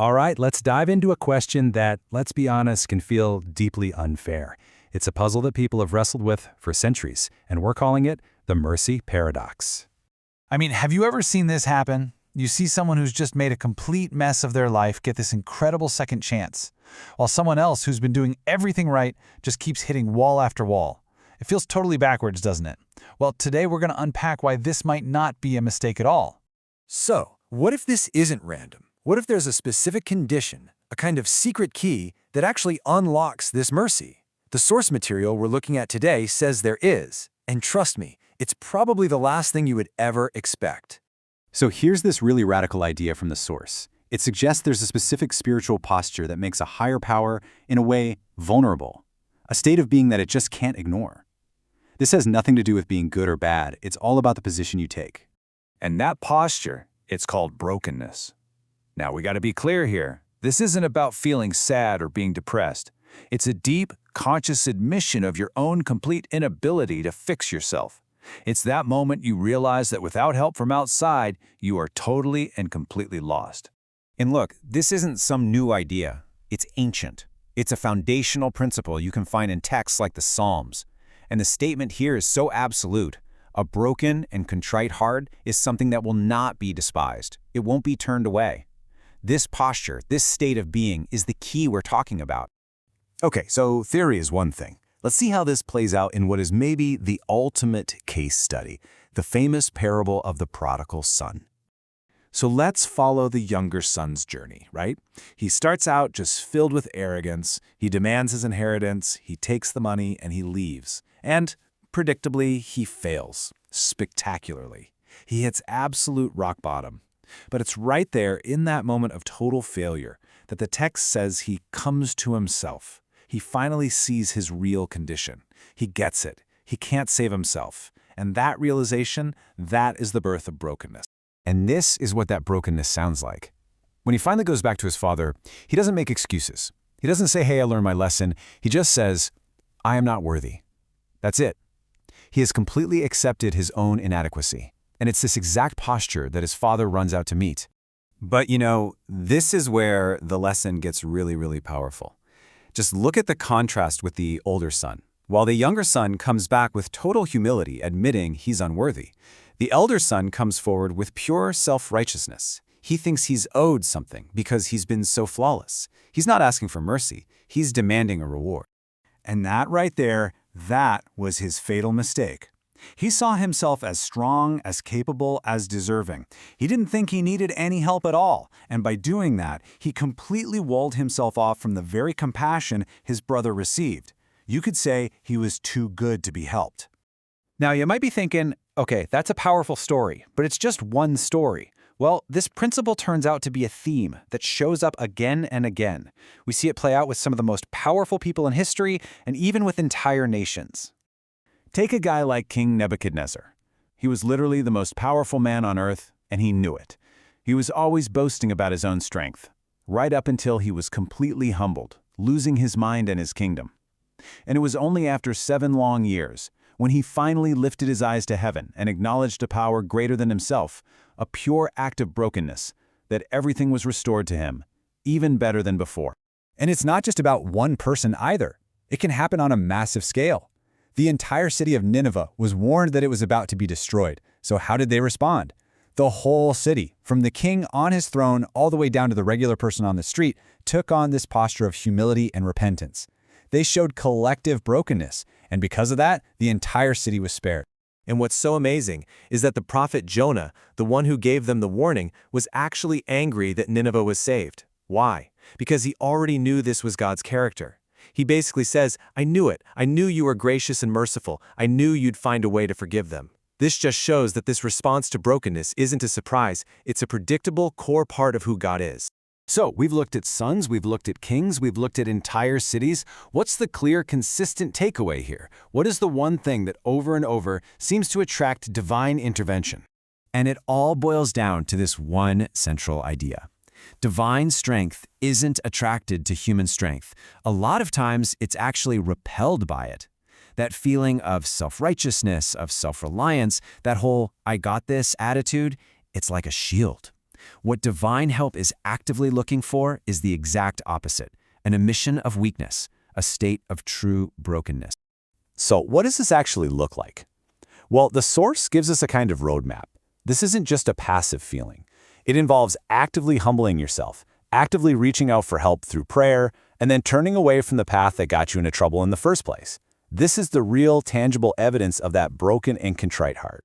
All right, let's dive into a question that, let's be honest, can feel deeply unfair. It's a puzzle that people have wrestled with for centuries, and we're calling it the mercy paradox. I mean, have you ever seen this happen? You see someone who's just made a complete mess of their life get this incredible second chance, while someone else who's been doing everything right just keeps hitting wall after wall. It feels totally backwards, doesn't it? Well, today we're going to unpack why this might not be a mistake at all. So, what if this isn't random? What if there's a specific condition, a kind of secret key that actually unlocks this mercy? The source material we're looking at today says there is, and trust me, it's probably the last thing you would ever expect. So here's this really radical idea from the source. It suggests there's a specific spiritual posture that makes a higher power, in a way, vulnerable, a state of being that it just can't ignore. This has nothing to do with being good or bad. It's all about the position you take. And that posture, it's called brokenness. Now, we got to be clear here. This isn't about feeling sad or being depressed. It's a deep, conscious admission of your own complete inability to fix yourself. It's that moment you realize that without help from outside, you are totally and completely lost. And look, this isn't some new idea. It's ancient. It's a foundational principle you can find in texts like the Psalms. And the statement here is so absolute. A broken and contrite heart is something that will not be despised. It won't be turned away. This posture, this state of being, is the key we're talking about. Okay, so theory is one thing. Let's see how this plays out in what is maybe the ultimate case study, the famous parable of the prodigal son. So let's follow the younger son's journey, right? He starts out just filled with arrogance, he demands his inheritance, he takes the money, and he leaves. And, predictably, he fails, spectacularly. He hits absolute rock bottom. But it's right there in that moment of total failure that the text says he comes to himself. He finally sees his real condition. He gets it. He can't save himself. And that realization, that is the birth of brokenness. And this is what that brokenness sounds like. When he finally goes back to his father, he doesn't make excuses. He doesn't say, hey, I learned my lesson. He just says, I am not worthy. That's it. He has completely accepted his own inadequacy. And it's this exact posture that his father runs out to meet. But you know, this is where the lesson gets really, really powerful. Just look at the contrast with the older son. While the younger son comes back with total humility, admitting he's unworthy, the elder son comes forward with pure self-righteousness. He thinks he's owed something because he's been so flawless. He's not asking for mercy. He's demanding a reward. And that right there, that was his fatal mistake. He saw himself as strong, as capable, as deserving. He didn't think he needed any help at all, and by doing that, he completely walled himself off from the very compassion his brother received. You could say he was too good to be helped. Now, you might be thinking, okay, that's a powerful story, but it's just one story. Well, this principle turns out to be a theme that shows up again and again. We see it play out with some of the most powerful people in history and even with entire nations. Take a guy like King Nebuchadnezzar. He was literally the most powerful man on earth, and he knew it. He was always boasting about his own strength, right up until he was completely humbled, losing his mind and his kingdom. And it was only after 7 long years, when he finally lifted his eyes to heaven and acknowledged a power greater than himself, a pure act of brokenness, that everything was restored to him, even better than before. And it's not just about one person either. It can happen on a massive scale. The entire city of Nineveh was warned that it was about to be destroyed. So how did they respond? The whole city, from the king on his throne all the way down to the regular person on the street, took on this posture of humility and repentance. They showed collective brokenness, and because of that, the entire city was spared. And what's so amazing is that the prophet Jonah, the one who gave them the warning, was actually angry that Nineveh was saved. Why? Because he already knew this was God's character. He basically says, I knew it. I knew you were gracious and merciful. I knew you'd find a way to forgive them. This just shows that this response to brokenness isn't a surprise. It's a predictable core part of who God is. So, we've looked at sons, we've looked at kings, we've looked at entire cities. What's the clear, consistent takeaway here? What is the one thing that over and over seems to attract divine intervention? And it all boils down to this one central idea. Divine strength isn't attracted to human strength. A lot of times, it's actually repelled by it. That feeling of self-righteousness, of self-reliance, that whole I got this attitude, it's like a shield. What divine help is actively looking for is the exact opposite, an admission of weakness, a state of true brokenness. So what does this actually look like? Well, the source gives us a kind of roadmap. This isn't just a passive feeling. It involves actively humbling yourself, actively reaching out for help through prayer, and then turning away from the path that got you into trouble in the first place. This is the real, tangible evidence of that broken and contrite heart.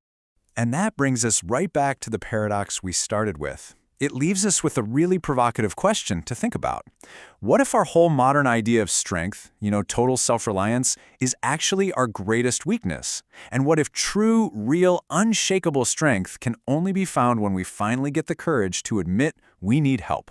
And that brings us right back to the paradox we started with. It leaves us with a really provocative question to think about. What if our whole modern idea of strength, total self-reliance, is actually our greatest weakness? And what if true, real, unshakable strength can only be found when we finally get the courage to admit we need help?